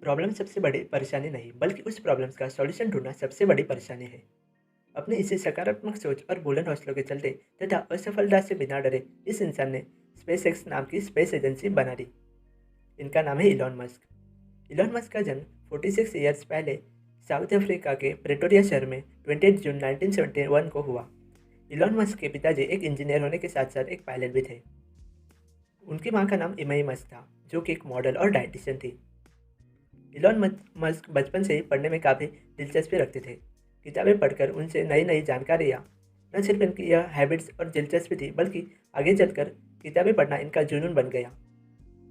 Problem सबसे बड़ी परेशानी नहीं, बल्कि उस प्रॉब्लम्स का सॉल्यूशन ढूँढना सबसे बड़ी परेशानी है। अपने इसी सकारात्मक सोच और बुलंद हौसलों के चलते तथा असफलता से बिना डरे इस इंसान ने स्पेसएक्स नाम की स्पेस एजेंसी बना दी। इनका नाम है इलॉन मस्क। इलॉन मस्क का जन्म 46 ईयर्स पहले साउथ अफ्रीका के प्रेटोरिया शहर में 28 जून 1971 को हुआ। इलॉन मस्क के पिताजी एक इंजीनियर होने के साथ साथ एक पायलट भी थे। उनकी मां का नाम इमई मस्क था, जो कि एक मॉडल और डायटिशियन थी। मस्क बचपन से ही पढ़ने में काफ़ी दिलचस्पी रखते थे। किताबें पढ़कर उनसे नई नई जानकारियाँ, न सिर्फ इनकी यह हैबिट्स और दिलचस्पी थी, बल्कि आगे चलकर किताबें पढ़ना इनका जुनून बन गया।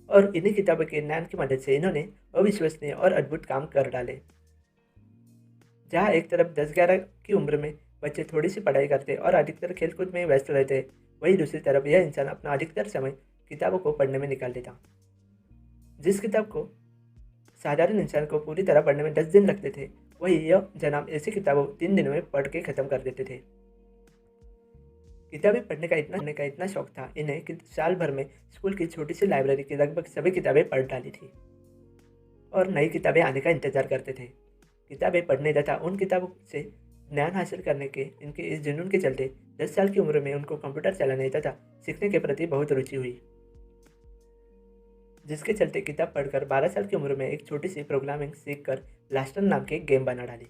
और इन्हीं किताबों के ज्ञान की मदद से इन्होंने अविश्वसनीय और अद्भुत काम कर डाले। जहाँ एक तरफ 10-11 की उम्र में बच्चे थोड़ी सी पढ़ाई करते और अधिकतर खेलकूद में व्यस्त रहते, वहीं दूसरी तरफ यह इंसान अपना अधिकतर समय किताबों को पढ़ने में निकाल देता। जिस किताब को साधारण इंसान को पूरी तरह पढ़ने में 10 दिन लगते थे, वहीं यह जनाब ऐसी किताबों 3 दिनों में पढ़ के ख़त्म कर देते थे। किताबें पढ़ने का इतना शौक था इन्हें कि साल भर में स्कूल की छोटी सी लाइब्रेरी की लगभग सभी किताबें पढ़ डाली थी और नई किताबें आने का इंतजार करते थे। किताबें पढ़ने तथा उन किताबों से ज्ञान हासिल करने के इनके इस जुनून के चलते 10 साल की उम्र में उनको कंप्यूटर चलाने तथा सीखने के प्रति बहुत रुचि हुई, जिसके चलते किताब पढ़कर 12 साल की उम्र में एक छोटी सी प्रोग्रामिंग सीखकर ब्लास्टर नाम की एक गेम बना डाली।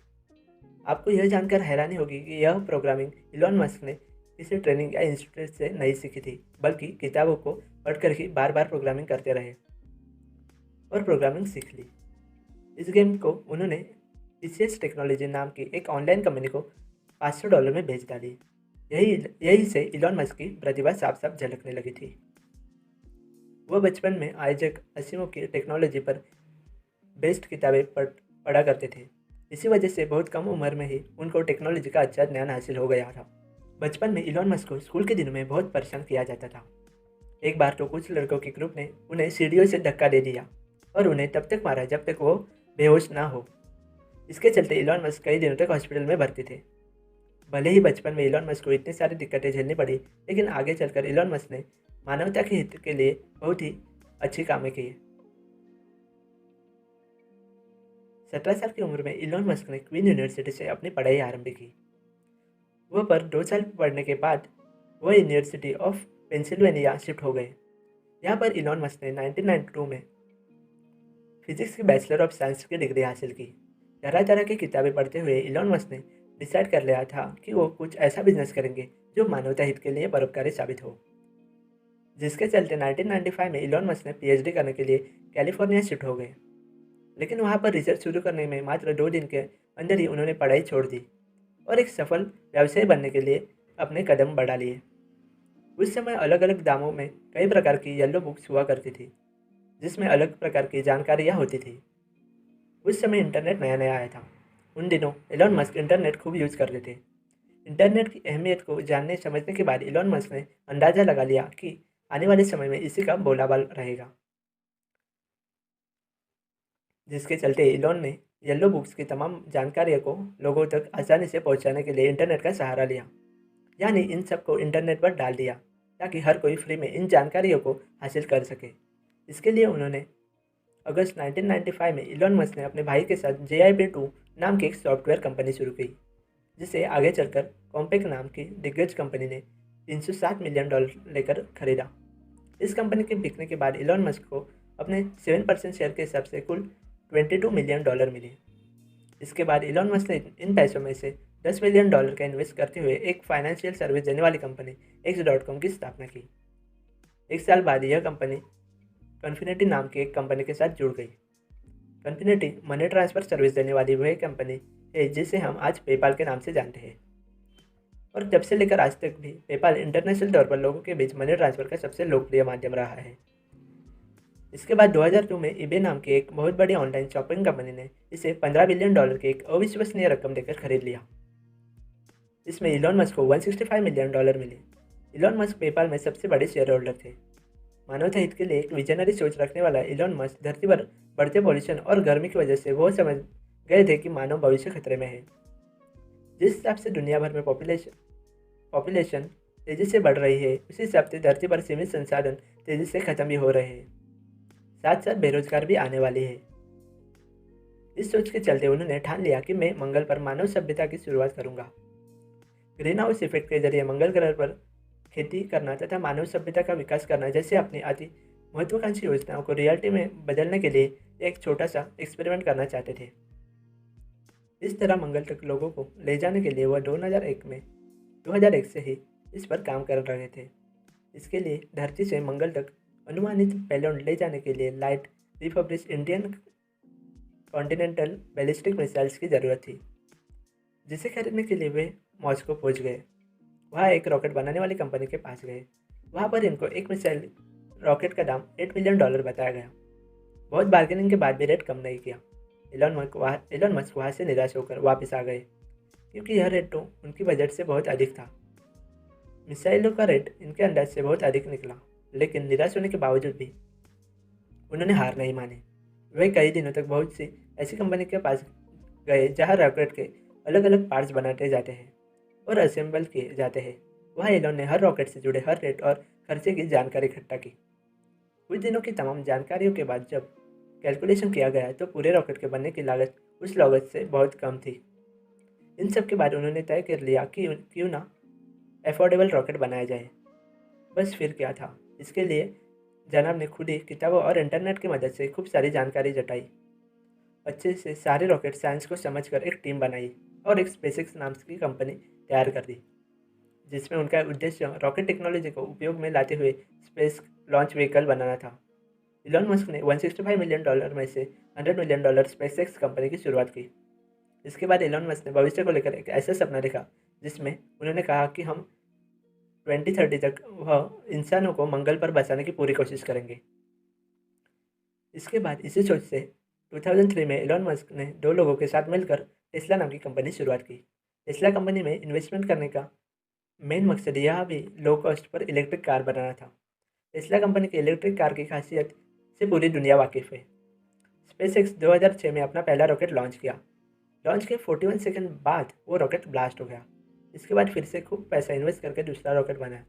आपको यह जानकर हैरानी होगी कि यह प्रोग्रामिंग इलॉन मस्क ने किसी ट्रेनिंग या इंस्टीट्यूट से नहीं सीखी थी, बल्कि किताबों को पढ़कर ही बार बार प्रोग्रामिंग करते रहे और प्रोग्रामिंग सीख ली। इस गेम को उन्होंने टीसीएस टेक्नोलॉजी नाम की एक ऑनलाइन कंपनी को $500 में बेच डाली। यही यही से इलॉन मस्क की प्रतिभा साफ साफ झलकने लगी थी। वह बचपन में आइजैक असिमोव की टेक्नोलॉजी पर बेस्ड किताबें पढ़ा करते थे। इसी वजह से बहुत कम उम्र में ही उनको टेक्नोलॉजी का अच्छा ज्ञान हासिल हो गया था। बचपन में इलॉन मस्क को स्कूल के दिनों में बहुत परेशान किया जाता था। एक बार तो कुछ लड़कों के ग्रुप ने उन्हें सीढ़ियों से धक्का दे दिया और उन्हें तब तक मारा जब तक वो बेहोश ना हो। इसके चलते इलॉन मस्क कई दिनों तक हॉस्पिटल में भर्ती थे। भले ही बचपन में इलॉन मस्क को इतनी सारी दिक्कतें झेलनी पड़ी, लेकिन आगे चलकर इलॉन मस्क ने मानवता के हित के लिए बहुत ही अच्छी कामें की। 17 साल की उम्र में इलॉन मस्क ने क्वीन यूनिवर्सिटी से अपनी पढ़ाई आरंभ की। वह पर 2 साल पढ़ने के बाद वह यूनिवर्सिटी ऑफ पेंसिल्वेनिया शिफ्ट हो गए। यहाँ पर इलॉन मस्क ने 1992 में फिजिक्स की बैचलर ऑफ साइंस की डिग्री हासिल की। तरह तरह की किताबें पढ़ते हुए इलॉन मस्क ने डिसाइड कर लिया था कि वो कुछ ऐसा बिजनेस करेंगे जो मानवता हित के लिए परोपकारी साबित हो। जिसके चलते 1995 में इलॉन मस्क ने पीएचडी करने के लिए कैलिफोर्निया शिफ्ट हो गए, लेकिन वहाँ पर रिसर्च शुरू करने में मात्र 2 दिन के अंदर ही उन्होंने पढ़ाई छोड़ दी और एक सफल व्यवसायी बनने के लिए अपने कदम बढ़ा लिए। उस समय अलग अलग दामों में कई प्रकार की येलो बुक्स हुआ करती थी, जिसमें अलग प्रकार की जानकारियाँ होती थी। उस समय इंटरनेट नया नया आया था। उन दिनों एलोन मस्क इंटरनेट खूब यूज़ करते थे। इंटरनेट की अहमियत को जानने समझने के बाद एलोन मस्क ने अंदाज़ा लगा लिया कि आने वाले समय में इसी का बोलाबाल रहेगा। जिसके चलते एलोन ने येलो बुक्स की तमाम जानकारियों को लोगों तक आसानी से पहुंचाने के लिए इंटरनेट का सहारा लिया, यानी इन सबको इंटरनेट पर डाल दिया ताकि हर कोई फ्री में इन जानकारियों को हासिल कर सके। इसके लिए उन्होंने अगस्त 1995 में इलॉन मस्क ने अपने भाई के साथ JIP2 नाम की एक सॉफ्टवेयर कंपनी शुरू की, जिसे आगे चलकर कॉम्पेक नाम की दिग्गज कंपनी ने $307 मिलियन लेकर खरीदा। इस कंपनी के बिकने के बाद इलॉन मस्क को अपने 7% शेयर के हिसाब से कुल $22 मिलियन मिले। इसके बाद इलॉन मस्क ने इन पैसों में से $10 मिलियन का इन्वेस्ट करते हुए एक फाइनेंशियल सर्विस देने वाली कंपनी X.com की स्थापना की। एक साल बाद यह कंपनी कन्फिनिटी नाम की एक कंपनी के साथ जुड़ गई। कन्फिनिटी मनी ट्रांसफ़र सर्विस देने वाली वह कंपनी है जिसे हम आज पेपाल के नाम से जानते हैं, और जब से लेकर आज तक भी पेपाल इंटरनेशनल तौर पर लोगों के बीच मनी ट्रांसफ़र का सबसे लोकप्रिय माध्यम रहा है। इसके बाद 2002 में eBay नाम की एक बहुत बड़ी ऑनलाइन शॉपिंग कंपनी ने इसे $15 बिलियन की एक अविश्वसनीय रकम देकर खरीद लिया। इसमें इलॉन मस्क को $165 मिलियन मिले। इलॉन मस्क पेपाल में सबसे बड़े शेयर होल्डर थे। मानवता हित के लिए एक विजनरी सोच रखने वाला इलॉन मस्क धरती पर बढ़ते पॉल्यूशन और गर्मी की वजह से वो समझ गए थे कि मानव भविष्य खतरे में है। जिस हिसाब से दुनिया भर में पॉपुलेशन तेज़ी से बढ़ रही है, उसी हिसाब से धरती पर सीमित संसाधन तेज़ी से खत्म भी हो रहे हैं। साथ साथ बेरोजगार भी आने वाली है। इस सोच के चलते उन्होंने ठान लिया कि मैं मंगल पर मानव सभ्यता की शुरुआत करूंगा। ग्रीन हाउस इफेक्ट के जरिए मंगल ग्रह पर खेती करना तथा मानव सभ्यता का विकास करना जैसे अपनी अति महत्वाकांक्षी योजनाओं को रियलिटी में बदलने के लिए एक छोटा सा एक्सपेरिमेंट करना चाहते थे। इस तरह मंगल तक लोगों को ले जाने के लिए वह 2001 से ही इस पर काम कर रहे थे। इसके लिए धरती से मंगल तक अनुमानित पेलोड ले जाने के लिए लाइट रिफब्लिश इंडियन कॉन्टिनेंटल बैलिस्टिक मिसाइल्स की ज़रूरत थी, जिसे खरीदने के लिए वे मॉस्को पहुंच गए। वहाँ एक रॉकेट बनाने वाली कंपनी के पास गए। वहाँ पर इनको एक मिसाइल रॉकेट का दाम $8 मिलियन बताया गया। बहुत बार्गेनिंग के बाद भी रेट कम नहीं किया। एलन मस्क वहाँ से निराश होकर वापस आ गए, क्योंकि यह रेट तो उनकी बजट से बहुत अधिक था। मिसाइलों का रेट इनके अंदाज से बहुत अधिक निकला, लेकिन निराश होने के बावजूद भी उन्होंने हार नहीं मानी। वे कई दिनों तक बहुत सी ऐसी कंपनी के पास गए जहाँ रॉकेट के अलग अलग पार्ट्स बनाते जाते हैं और असेंबल किए जाते हैं। वहाँ एलन ने हर रॉकेट से जुड़े हर रेट और खर्चे की जानकारी इकट्ठा की। कुछ दिनों की तमाम जानकारियों के बाद जब कैलकुलेशन किया गया तो पूरे रॉकेट के बनने की लागत उस लागत से बहुत कम थी। इन सब के बाद उन्होंने तय कर लिया कि क्यों ना अफोर्डेबल रॉकेट बनाया जाए। बस फिर क्या था, इसके लिए जनाब ने खुद ही किताबों और इंटरनेट की मदद से खूब सारी जानकारी जुटाई। अच्छे से सारे रॉकेट साइंस को समझकर एक टीम बनाई और एक स्पेसएक्स नाम की कंपनी तैयार कर दी, जिसमें उनका उद्देश्य रॉकेट टेक्नोलॉजी को उपयोग में लाते हुए स्पेस लॉन्च व्हीकल बनाना था। इलॉन मस्क ने $165 मिलियन में से $100 मिलियन स्पेसएक्स कंपनी की शुरुआत की। इसके बाद इलॉन मस्क ने भविष्य को लेकर एक ऐसा सपना देखा जिसमें उन्होंने कहा कि हम 2030 तक वह इंसानों को मंगल पर बसाने की पूरी कोशिश करेंगे। इसके बाद इसी सोच से 2003 में इलॉन मस्क ने 2 लोगों के साथ मिलकर टेस्ला नाम की कंपनी शुरुआत की। टेस्ला कंपनी में इन्वेस्टमेंट करने का मेन मकसद यह भी लो कॉस्ट पर इलेक्ट्रिक कार बनाना था। टेस्ला कंपनी की इलेक्ट्रिक कार की खासियत से पूरी दुनिया वाकिफ़ है। स्पेसएक्स 2006 में अपना पहला रॉकेट लॉन्च किया। लॉन्च के 41 सेकंड बाद वो रॉकेट ब्लास्ट हो गया। इसके बाद फिर से खूब पैसा इन्वेस्ट करके दूसरा रॉकेट बनाया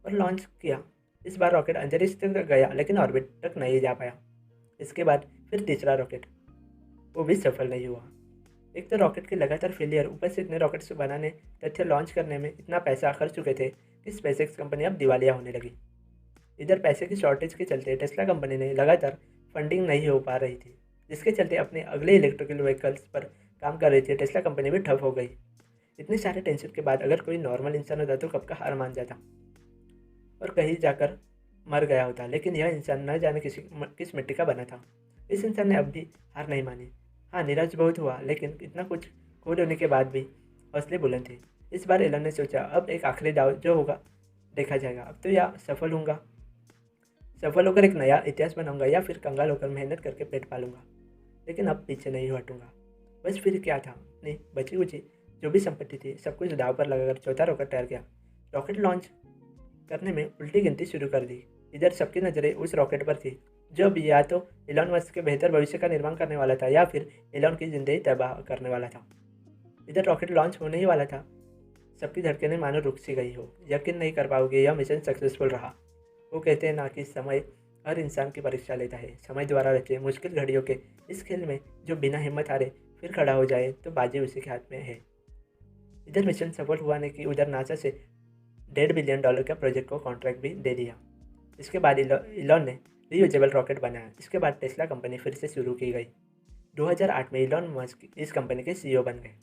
और लॉन्च किया। इस बार रॉकेट अंतरिक्ष तक गया लेकिन ऑर्बिट तक नहीं जा पाया। इसके बाद फिर तीसरा रॉकेट, वो भी सफल नहीं हुआ। एक तो रॉकेट के लगातार फेलियर, ऊपर से इतने रॉकेट्स बनाने तथ्य लॉन्च करने में इतना पैसा खर्च चुके थे कि स्पेसएक्स कंपनी अब दिवालिया होने लगी। इधर पैसे की शॉर्टेज के चलते टेस्ला कंपनी ने लगातार फंडिंग नहीं हो पा रही थी, जिसके चलते अपने अगले इलेक्ट्रिकल व्हीकल्स पर काम कर रही थी टेस्ला कंपनी भी ठप हो गई। इतने सारे टेंशन के बाद अगर कोई नॉर्मल इंसान होता तो कब का हार मान जाता और कहीं जाकर मर गया होता, लेकिन यह इंसान न जाने किस मिट्टी का बना था। इस इंसान ने अब भी हार नहीं मानी। हाँ, निराश बहुत हुआ, लेकिन इतना कुछ खो देने के बाद भी हौसले बुलंद थे। इस बार एलन ने सोचा अब एक आखिरी दाव जो होगा देखा जाएगा। अब तो या सफल होकर एक नया इतिहास बनाऊंगा या फिर कंगाल होकर मेहनत करके पेट पालूंगा, लेकिन अब पीछे नहीं हटूंगा। बस फिर क्या था, अपनी बची कुची जो भी संपत्ति थी सब कुछ दाव पर लगाकर चौथा रॉकेट तैयार किया। रॉकेट लॉन्च करने में उल्टी गिनती शुरू कर दी। इधर सबकी नज़रें उस रॉकेट पर थी जो अब या तो एलन मस्क के बेहतर भविष्य का निर्माण करने वाला था या फिर एलन की ज़िंदगी तबाह करने वाला था। इधर रॉकेट लॉन्च होने ही वाला था। सबकी धड़कनें मानो रुक सी गई हो। यकीन नहीं कर पाओगे, यह मिशन सक्सेसफुल रहा। वो कहते हैं ना कि समय हर इंसान की परीक्षा लेता है। समय द्वारा रचे मुश्किल घड़ियों के इस खेल में जो बिना हिम्मत हारे फिर खड़ा हो जाए तो बाजी उसी के हाथ में है। इधर मिशन सफल हुआ ने कि उधर नासा से $1.5 बिलियन का प्रोजेक्ट को कॉन्ट्रैक्ट भी दे दिया। इसके बाद इलॉन ने रीयूजेबल रॉकेट बनाया। इसके बाद टेस्ला कंपनी फिर से शुरू की गई। 2008 में इलॉन मस्क इस कंपनी के CEO बन गए।